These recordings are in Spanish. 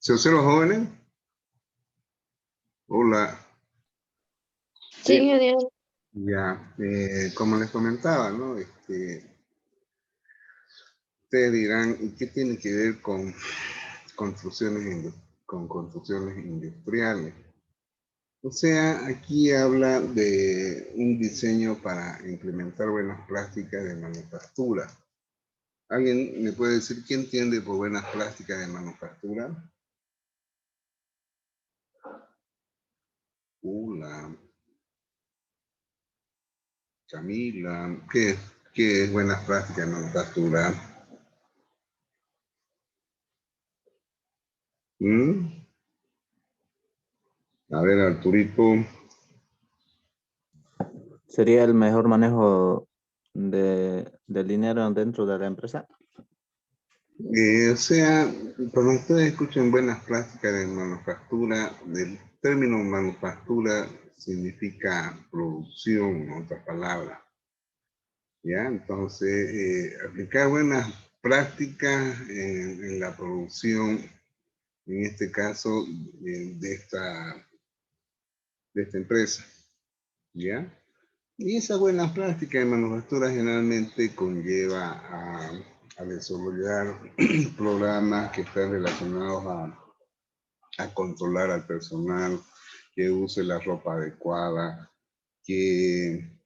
¿Terceros jóvenes? Hola. Sí, ingeniero. Ya, como les comentaba, ¿no? Ustedes dirán, ¿y qué tiene que ver con construcciones industriales? O sea, aquí habla de un diseño para implementar buenas prácticas de manufactura. ¿Alguien me puede decir qué entiende por buenas prácticas de manufactura? Hola, Camila, ¿qué es buenas prácticas de manufactura? ¿Mm? A ver, Arturito. ¿Sería el mejor manejo del dinero dentro de la empresa? O sea, cuando ustedes escuchen buenas prácticas de manufactura, el término manufactura significa producción, en otras palabras. ¿Ya? Entonces, aplicar buenas prácticas en la producción, en este caso, de esta empresa. ¿Ya? Y esa buena práctica de manufactura generalmente conlleva a desarrollar programas que están relacionados a controlar al personal, que use la ropa adecuada, que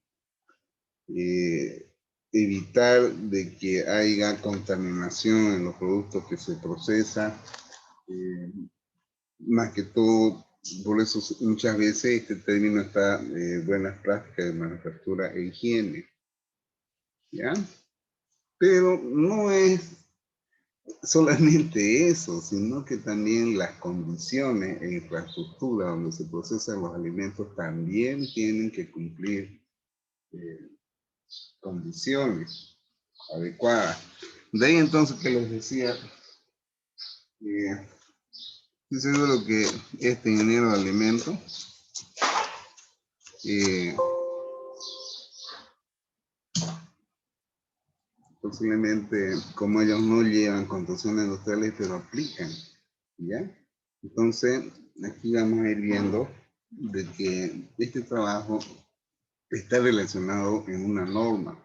evitar de que haya contaminación en los productos que se procesan, más que todo. Por eso muchas veces este término está buenas prácticas de manufactura e higiene, ¿ya? Pero no es solamente eso, sino que también las condiciones e infraestructura donde se procesan los alimentos también tienen que cumplir condiciones adecuadas. De ahí entonces que les decía, estoy seguro que este ingeniero de alimentos posiblemente, como ellos no llevan construcciones industriales, pero aplican, ¿ya? Entonces, aquí vamos a ir viendo de que este trabajo está relacionado en una norma.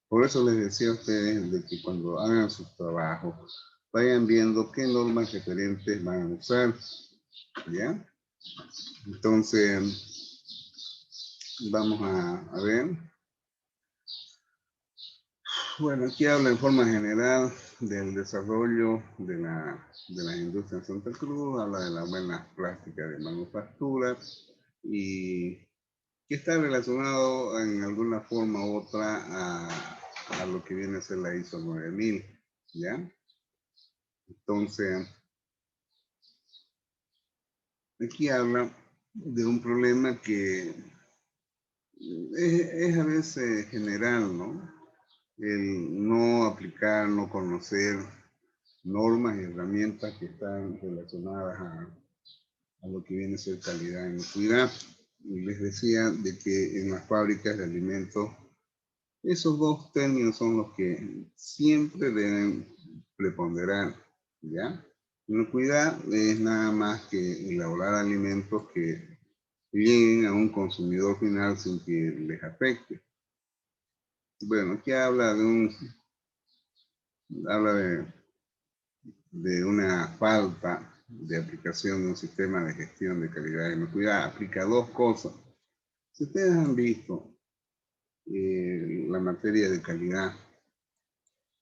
Por eso les decía a ustedes de que cuando hagan sus trabajos, vayan viendo qué normas referentes van a usar, ¿ya? Entonces, vamos a ver. Bueno, aquí habla en forma general del desarrollo de la industria en Santa Cruz, habla de las buenas prácticas de manufactura y que está relacionado en alguna forma u otra a lo que viene a ser la ISO 9000, ¿ya? Entonces, aquí habla de un problema que es a veces general, ¿no? El no aplicar, no conocer normas y herramientas que están relacionadas a lo que viene a ser calidad y inocuidad. Y les decía de que en las fábricas de alimentos, esos dos términos son los que siempre deben preponderar, ¿ya? Inocuidad es nada más que elaborar alimentos que lleguen a un consumidor final sin que les afecte. Bueno, aquí habla de una falta de aplicación de un sistema de gestión de calidad y inocuidad. Aplica dos cosas. Si ustedes han visto la materia de calidad,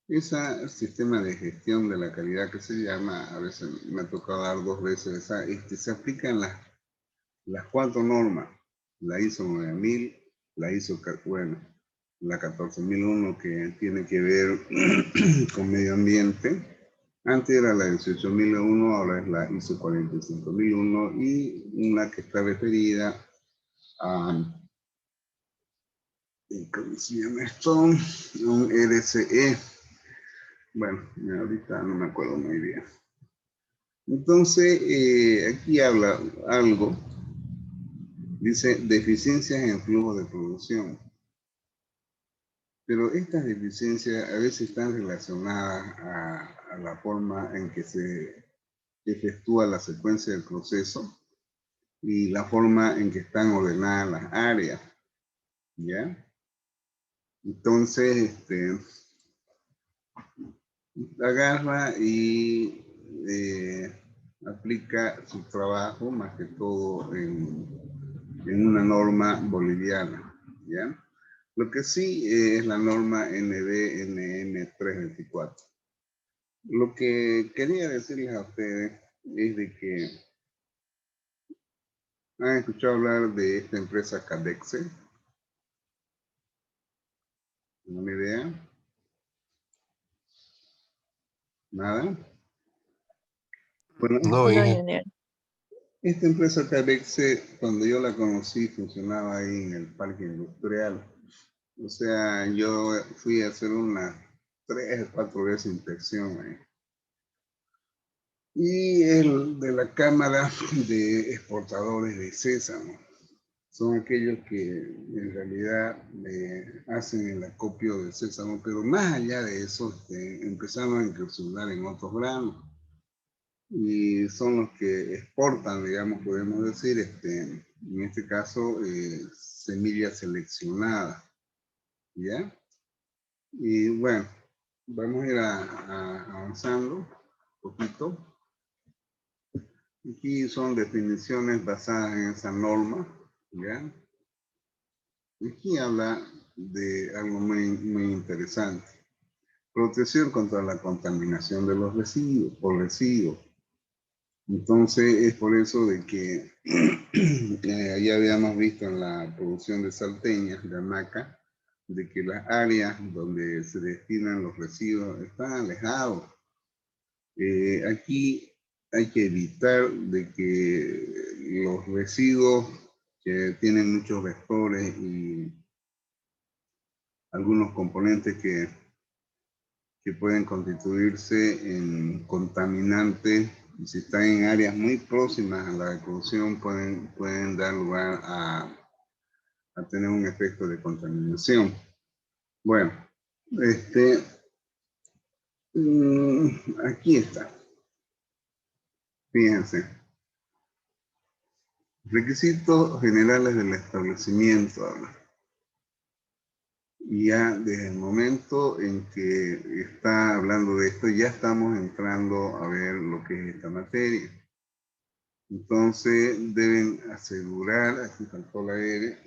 ese sistema de gestión de la calidad que se llama, a veces me ha tocado dar dos veces, se aplican las cuatro normas, la ISO 9000, la ISO, bueno, la 14001 que tiene que ver con medio ambiente. Antes era la 18001, ahora es la ISO 45001 y una que está referida a, ¿cómo se llama esto? Un RCE. Bueno, ahorita no me acuerdo muy bien. Entonces, aquí habla algo, dice deficiencias en flujo de producción. Pero estas deficiencias a veces están relacionadas a la forma en que se efectúa la secuencia del proceso y la forma en que están ordenadas las áreas, ¿ya? Entonces, agarra y aplica su trabajo, más que todo en una norma boliviana, ¿ya? Lo que sí es la norma ND-NN 324. Lo que quería decirles a ustedes es de que han escuchado hablar de esta empresa Cadexe. ¿Una idea? ¿Nada? Bueno, No, Junior. esta empresa Cadexe, cuando yo la conocí, funcionaba ahí en el parque industrial. O sea, yo fui a hacer unas 3 o 4 veces inspección ahí. Y el de la Cámara de Exportadores de Sésamo. Son aquellos que en realidad hacen el acopio del sésamo, pero más allá de eso, empezaron a incursionar en otros granos. Y son los que exportan, digamos, podemos decir, en este caso, semilla seleccionada, ¿ya? Y bueno, vamos a ir avanzando un poquito. Aquí son definiciones basadas en esa norma, ¿ya? Aquí habla de algo muy interesante. Protección contra la contaminación de los residuos, por residuos. Entonces, es por eso de que ya habíamos visto en la producción de salteñas, de hamaca, de que las áreas donde se destinan los residuos están alejados. Aquí hay que evitar de que los residuos que tienen muchos vectores y algunos componentes que pueden constituirse en contaminantes, y si están en áreas muy próximas a la producción, pueden dar lugar a tener un efecto de contaminación. Bueno, aquí está. Fíjense. Requisitos generales del establecimiento. Y ya desde el momento en que está hablando de esto, ya estamos entrando a ver lo que es esta materia. Entonces deben asegurar, aquí faltó la R,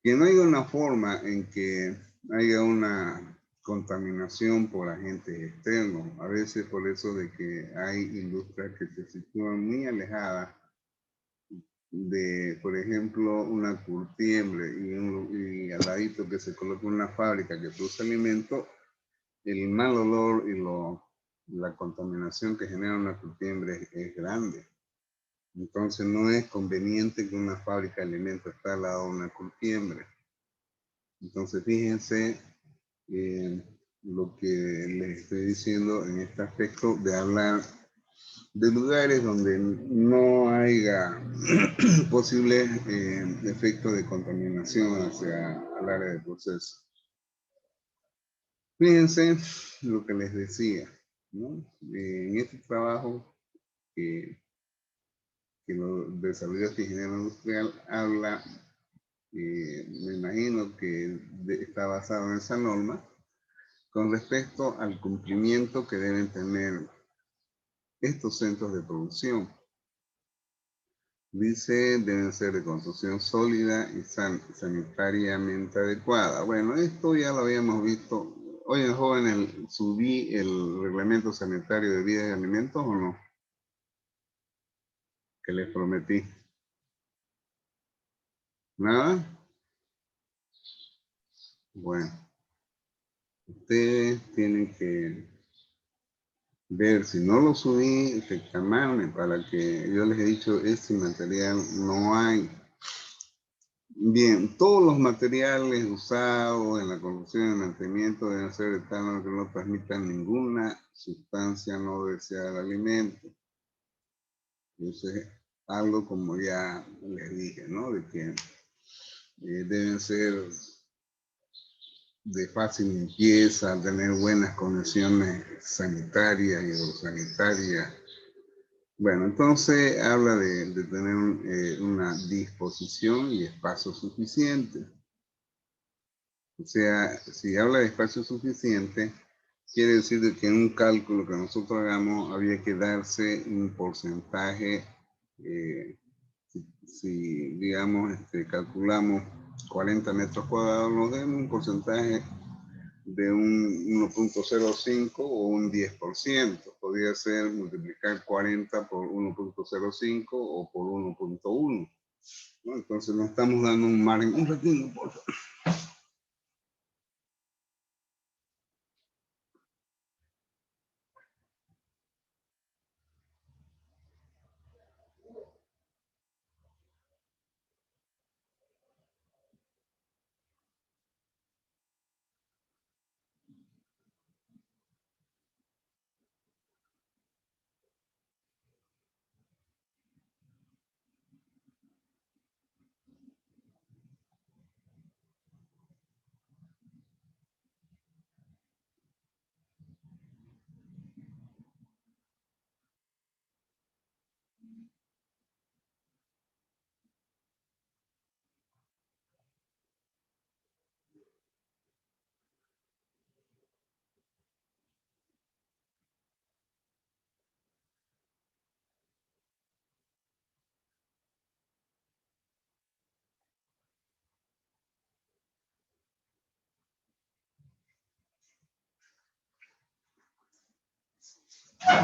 que no haya una forma en que haya una contaminación por agentes externos. A veces por eso de que hay industrias que se sitúan muy alejadas de, por ejemplo, una curtiembre y al ladito que se coloca una fábrica que produce alimentos, el mal olor y la contaminación que genera una curtiembre es grande. Entonces no es conveniente que una fábrica de alimentos esté al lado de una curtiembre. Entonces fíjense lo que les estoy diciendo en este aspecto de hablar de lugares donde no haya posibles efectos de contaminación hacia el área de proceso. Fíjense lo que les decía, ¿no? En este trabajo que lo desarrolló este ingeniero industrial habla, me imagino que está basado en esa norma, con respecto al cumplimiento que deben tener estos centros de producción. Dice, deben ser de construcción sólida y sanitariamente adecuada. Bueno, esto ya lo habíamos visto. Oye, jóvenes, ¿subí el reglamento sanitario de bebidas y alimentos o no? Que les prometí. ¿Nada? Bueno, ustedes tienen que ver, si no lo subí, reclamarme para que yo les he dicho, este material no hay. Bien, todos los materiales usados en la construcción y el mantenimiento deben ser de tal manera que no transmitan ninguna sustancia no deseada al alimento. Entonces, algo como ya les dije, ¿no? De que deben ser de fácil limpieza, tener buenas condiciones sanitarias y hidrosanitarias. Bueno, entonces habla de tener una disposición y espacio suficiente. O sea, si habla de espacio suficiente, quiere decir de que en un cálculo que nosotros hagamos había que darse un porcentaje, si digamos, calculamos 40 metros cuadrados, nos den un porcentaje de un 1.05 o un 10%. Podría ser multiplicar 40 por 1.05 o por 1.1. ¿No? Entonces nos estamos dando un margen. Un ratito, por favor.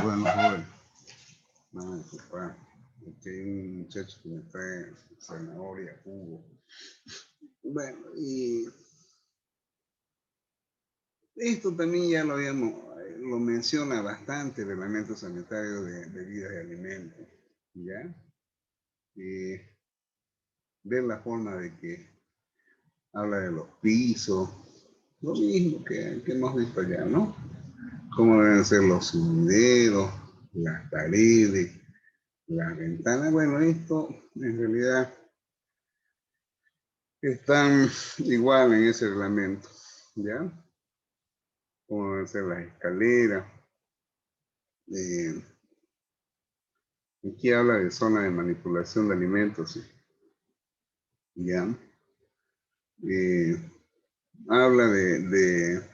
Bueno, joven. No, papá. Aquí hay un muchacho que me trae zanahoria, jugo. Bueno, y esto también ya lo habíamos, lo menciona bastante el reglamento sanitario de bebidas y alimentos, ¿ya? Y ver la forma de que habla de los pisos, lo mismo que hemos visto ya, ¿no? Cómo deben ser los sumideros, las paredes, las ventanas. Bueno, esto en realidad están igual en ese reglamento, ¿ya? Cómo deben ser las escaleras. Aquí habla de zona de manipulación de alimentos, ¿ya? Habla de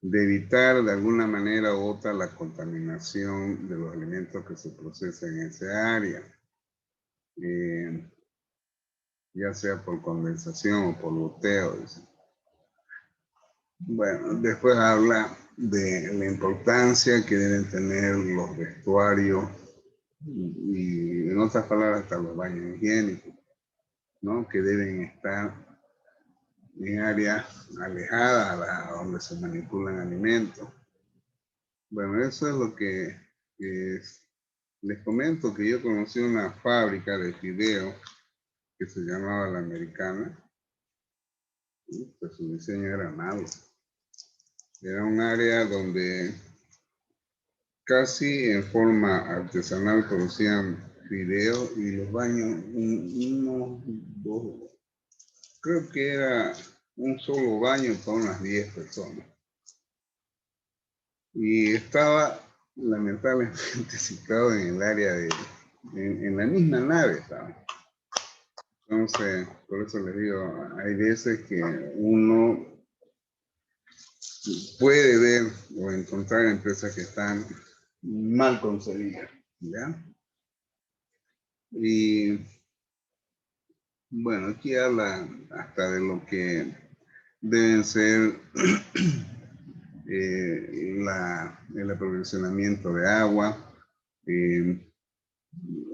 evitar de alguna manera u otra la contaminación de los alimentos que se procesan en esa área, ya sea por condensación o por goteo. Bueno, después habla de la importancia que deben tener los vestuarios y en otras palabras hasta los baños higiénicos, ¿no? Que deben estar en áreas alejadas a donde se manipulan alimentos. Bueno, eso es lo que es. Les comento que yo conocí una fábrica de fideos que se llamaba La Americana. Pues su diseño era malo. Era un área donde casi en forma artesanal producían fideos y los baños, unos dos, creo que era un solo baño para unas 10 personas. Y estaba lamentablemente situado en el área en la misma nave estaba. Entonces, por eso les digo, hay veces que uno puede ver o encontrar empresas que están mal concebidas, ¿ya? Y bueno, aquí habla hasta de lo que deben ser el aprovisionamiento de agua.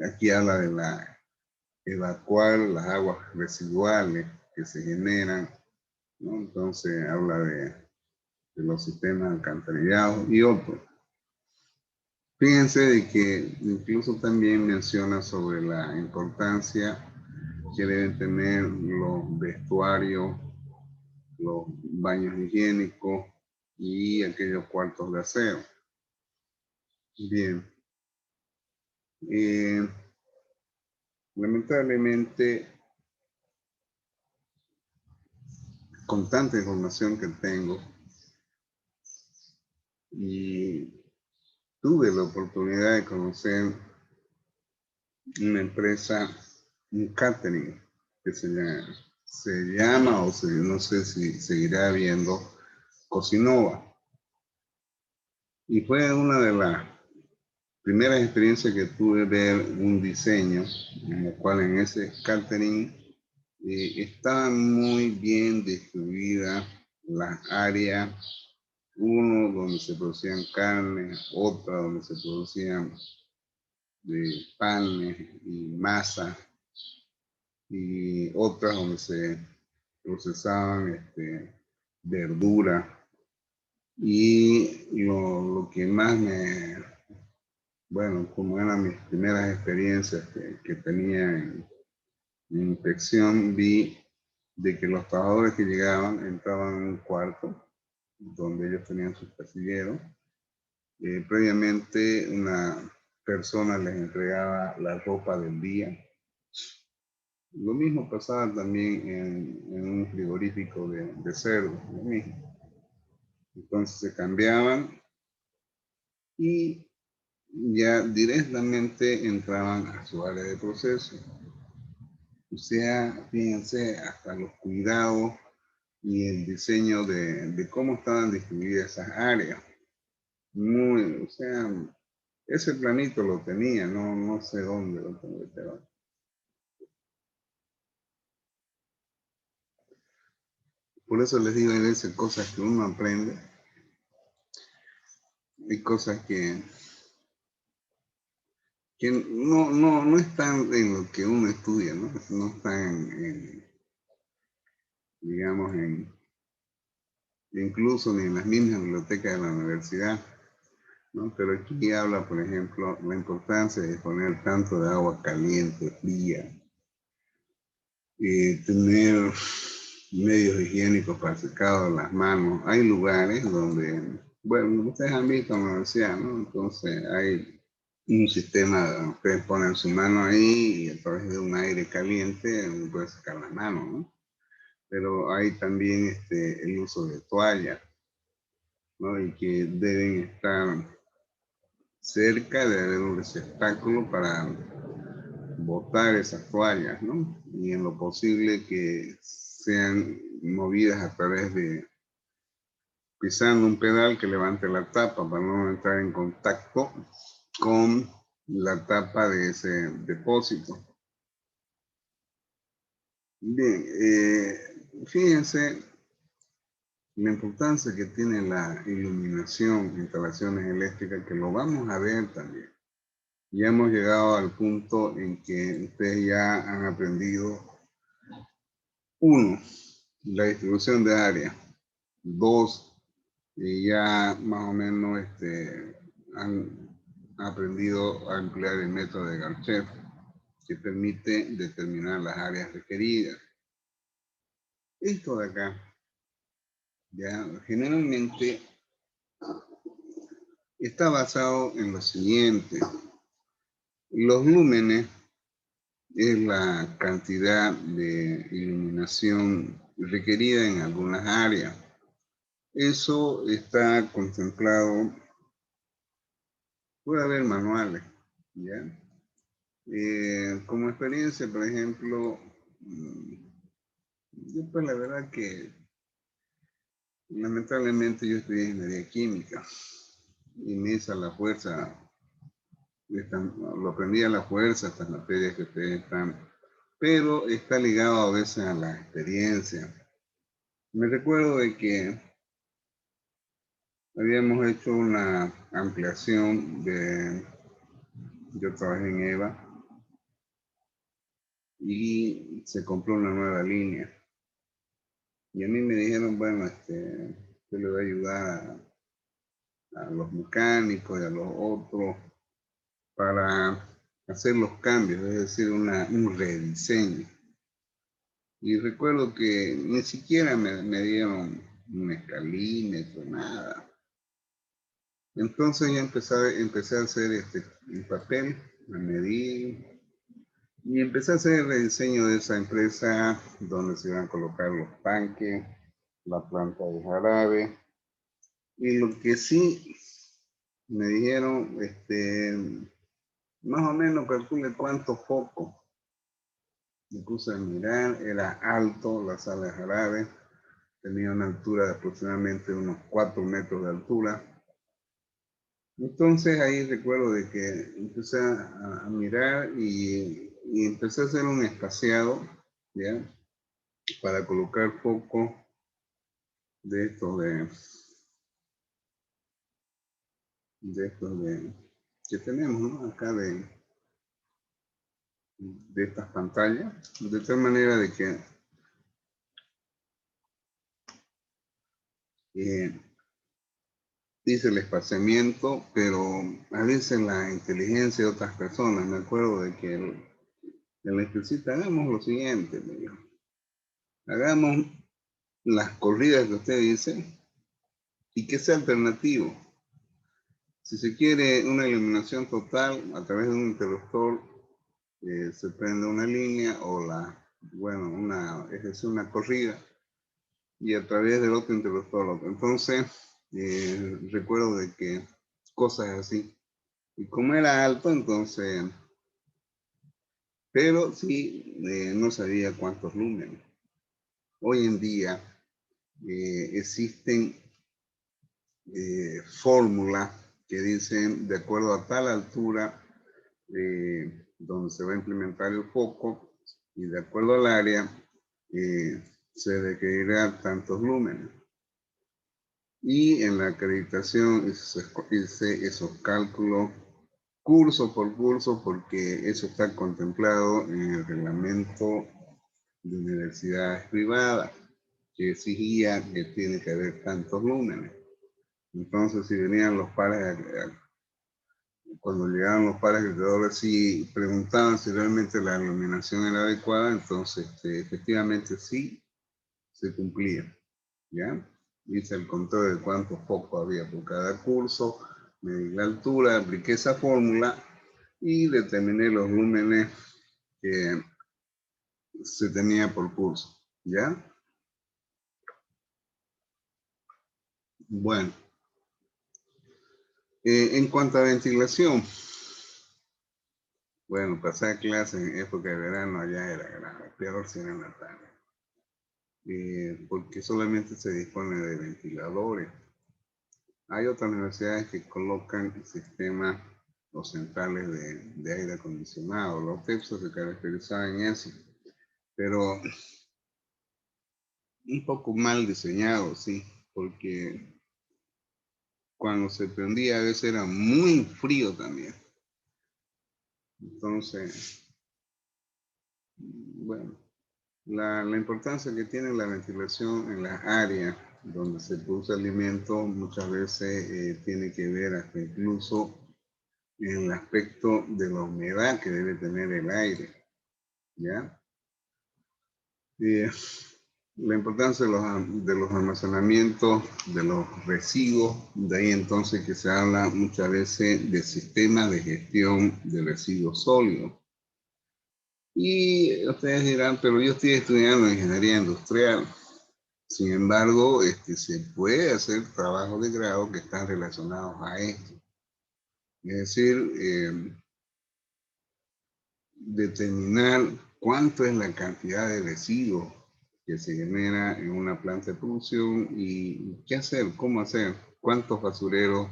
Aquí habla de evacuar las aguas residuales que se generan, ¿no? Entonces habla de los sistemas alcantarillados y otros. Fíjense de que incluso también menciona sobre la importancia que deben tener los vestuarios, los baños higiénicos y aquellos cuartos de aseo. Bien. Lamentablemente, con tanta información que tengo, y tuve la oportunidad de conocer una empresa, un catering, que se llama o no sé si seguirá habiendo, Cocinova. Y fue una de las primeras experiencias que tuve ver un diseño, en el cual en ese catering estaban muy bien distribuidas las áreas, uno donde se producían carnes, otra donde se producían panes y masa, y otras donde se procesaban verduras. Y lo que más bueno, como eran mis primeras experiencias que tenía en inspección, vi de que los trabajadores que llegaban entraban en un cuarto donde ellos tenían sus casilleros. Previamente una persona les entregaba la ropa del día. Lo mismo pasaba también en un frigorífico de cerdo, lo mismo. Entonces se cambiaban y ya directamente entraban a su área de proceso. O sea, fíjense, hasta los cuidados y el diseño de cómo estaban distribuidas esas áreas. Muy, o sea, ese planito lo tenía, no sé dónde lo tengo, pero por eso les digo, hay veces cosas que uno aprende, hay cosas que no están en lo que uno estudia, no están digamos, incluso ni en las mismas bibliotecas de la universidad, ¿no? Pero aquí habla, por ejemplo, la importancia de disponer tanto de agua caliente, fría, tener medios higiénicos para el secado de las manos. Hay lugares donde, bueno, ustedes han visto en la universidad, ¿no? Entonces hay un sistema, ustedes ponen su mano ahí y a través de un aire caliente pueden sacar la mano, ¿no? Pero hay también el uso de toallas, ¿no? Y que deben estar cerca de haber un receptáculo para botar esas toallas, ¿no? Y en lo posible que sean movidas a través de pisando un pedal que levante la tapa para no entrar en contacto con la tapa de ese depósito. Bien, fíjense la importancia que tiene la iluminación, instalaciones eléctricas, que lo vamos a ver también. Ya hemos llegado al punto en que ustedes ya han aprendido, uno, la distribución de área. Dos, ya más o menos han aprendido a emplear el método de Garchef, que permite determinar las áreas requeridas. Esto de acá, ya generalmente está basado en lo siguiente. Los lúmenes es la cantidad de iluminación requerida en algunas áreas. Eso está contemplado, puede haber manuales, ¿ya? Como experiencia, por ejemplo, yo pues la verdad que lamentablemente yo estudié ingeniería química y me hice a la fuerza, lo aprendí a la fuerza estas materias que ustedes están, pero está ligado a veces a la experiencia. Me recuerdo de que habíamos hecho una ampliación yo trabajé en EVA y se compró una nueva línea. Y a mí me dijeron, bueno, usted le va a ayudar a los mecánicos y a los otros para hacer los cambios, es decir, un rediseño. Y recuerdo que ni siquiera me dieron un escalímetro, nada. Entonces ya empecé a hacer el papel, a medir, y empecé a hacer el rediseño de esa empresa donde se iban a colocar los tanques, la planta de jarabe. Y lo que sí me dijeron, más o menos calcule cuántos focos. Me puse a mirar, era alto la sala de jarabe, tenía una altura de aproximadamente unos 4 metros de altura. Entonces ahí recuerdo de que empecé a mirar y empecé a hacer un espaciado, ¿ya? Para colocar foco de estos que tenemos, ¿no? Acá de estas pantallas, de tal manera de que hice el espaciamiento, pero a veces la inteligencia de otras personas, me acuerdo de que el electricista, hagamos lo siguiente, me dijo, hagamos las corridas que usted dice y que sea alternativo. Si se quiere una iluminación total a través de un interruptor, se prende una línea o es decir, una corrida y a través del otro interruptor otro. Entonces, recuerdo de que cosas así. Y como era alto, entonces, pero sí, no sabía cuántos lúmenes. Hoy en día existen fórmulas que dicen de acuerdo a tal altura donde se va a implementar el foco y de acuerdo al área se requerirá tantos lúmenes. Y en la acreditación hice esos cálculos curso por curso porque eso está contemplado en el reglamento de universidades privadas que exigía que tiene que haber tantos lúmenes. Entonces, si venían los pares, cuando llegaban los pares acreedores y preguntaban si realmente la iluminación era adecuada, entonces efectivamente sí se cumplía, ¿ya? Hice el conteo de cuántos focos había por cada curso, medí la altura, apliqué esa fórmula y determiné los lúmenes que se tenía por curso, ¿ya? Bueno, en cuanto a ventilación, bueno, pasar clases en época de verano allá era grave, peor si era en la tarde, porque solamente se dispone de ventiladores. Hay otras universidades que colocan sistemas o centrales de aire acondicionado. Los TEPSA se caracterizaban en eso, pero un poco mal diseñado, sí, porque cuando se prendía a veces era muy frío también. Entonces, bueno, la importancia que tiene la ventilación en las áreas donde se produce alimento muchas veces tiene que ver hasta incluso en el aspecto de la humedad que debe tener el aire, ¿ya? La importancia de los almacenamientos, de los residuos, de ahí entonces que se habla muchas veces de sistemas de gestión de residuos sólidos. Y ustedes dirán, pero yo estoy estudiando ingeniería industrial. Sin embargo, se puede hacer trabajos de grado que están relacionados a esto. Es decir, determinar cuánto es la cantidad de residuos que se genera en una planta de producción y qué hacer, cómo hacer, cuántos basureros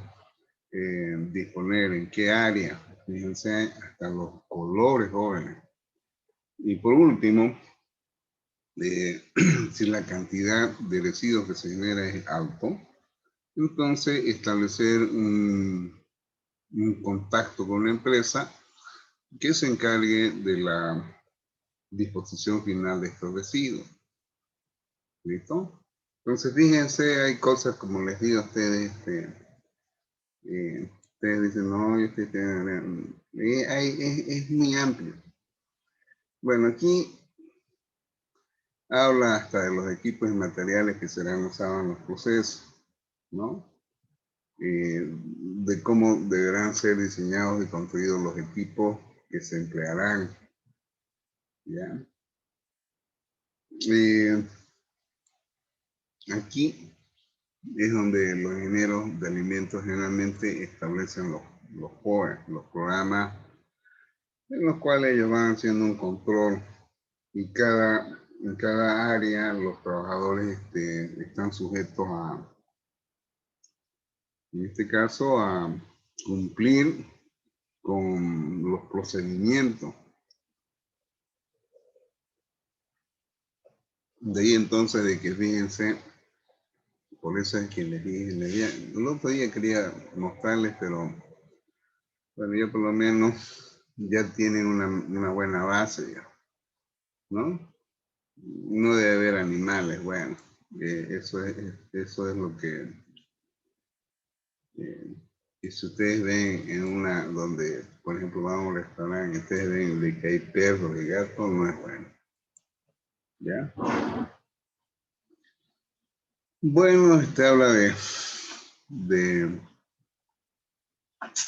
disponer, en qué área, fíjense hasta los colores jóvenes. Y por último, si la cantidad de residuos que se genera es alto, entonces establecer un contacto con una empresa que se encargue de la disposición final de estos residuos. ¿Listo? Entonces, fíjense, hay cosas como les digo a ustedes, ustedes dicen, no, yo estoy es muy amplio. Bueno, aquí habla hasta de los equipos y materiales que serán usados en los procesos, ¿no? De cómo deberán ser diseñados y construidos los equipos que se emplearán, ¿ya? aquí es donde los ingenieros de alimentos generalmente establecen los POE, los programas en los cuales ellos van haciendo un control y en cada área los trabajadores están sujetos a, en este caso, a cumplir con los procedimientos. De ahí entonces de que fíjense, por eso es que les dije, el otro día quería mostrarles, pero bueno, ya por lo menos ya tienen una buena base, ¿no? No debe haber animales, bueno, eso es lo que si ustedes ven en una donde, por ejemplo, vamos a un restaurante y ustedes ven de que hay perros y gatos, no es bueno. ¿Ya? Bueno, habla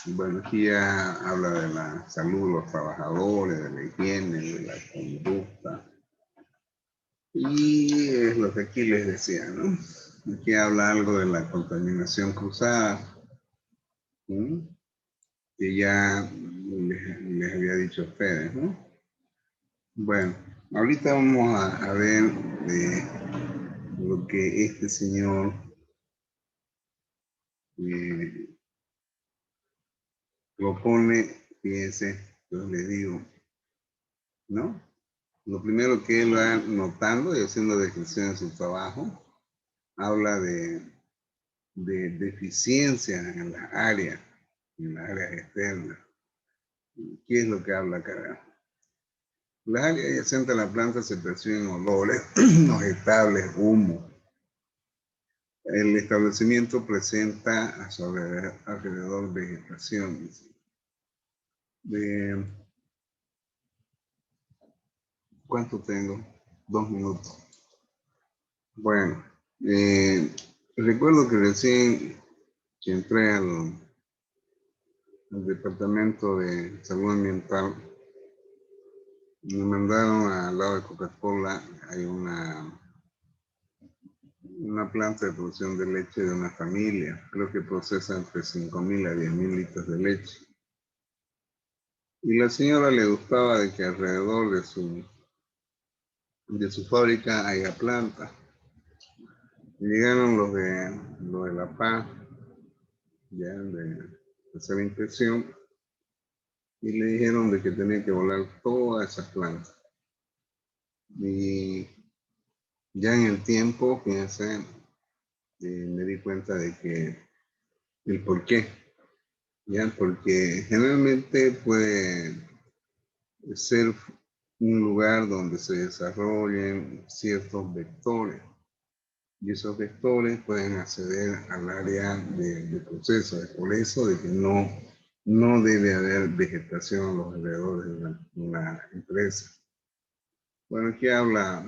bueno, aquí ya habla de la salud de los trabajadores, de la higiene, de la conducta. Y es lo que aquí les decía, ¿no? Aquí habla algo de la contaminación cruzada, ¿sí? Que ya les había dicho a ustedes, ¿no? Bueno, ahorita vamos a ver lo que este señor propone, fíjense, yo les digo, ¿no? Lo primero que él va notando y haciendo descripción en su trabajo, habla de deficiencia en las áreas externas. ¿Qué es lo que habla acá? Las áreas adyacentes a la planta se perciben olores, los estables, humo. El establecimiento presenta a su alrededor vegetación. ¿Cuánto tengo? 2 minutos. Bueno, recuerdo que recién que entré al departamento de salud ambiental, me mandaron al lado de Coca-Cola, hay una planta de producción de leche de una familia, creo que procesa entre 5.000 a 10.000 litros de leche. Y la señora le gustaba de que alrededor de su fábrica haya planta. Llegaron los de La Paz, ya de hacer la inspección, y le dijeron de que tenía que volar todas esas plantas. Y ya en el tiempo, fíjense, me di cuenta de que el por qué, ya, porque generalmente puede ser un lugar donde se desarrollen ciertos vectores y esos vectores pueden acceder al área de proceso. Es por eso de que no debe haber vegetación a los alrededores de una empresa. Bueno, aquí habla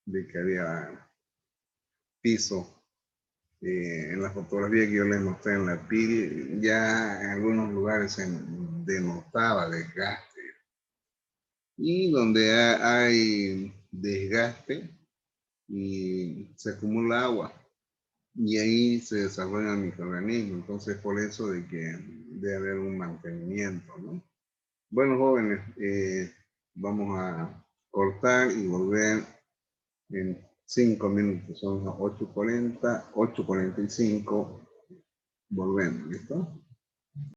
de que había piso. En la fotografía que yo les mostré en la PIRI, ya en algunos lugares se denotaba desgaste. Y donde hay desgaste y se acumula agua y ahí se desarrollan microorganismos. Entonces, por eso de que debe haber un mantenimiento, ¿no? Bueno, jóvenes, vamos a cortar y volver en 5 minutos. Son las 8:40, 8:45. Volvemos, ¿listo?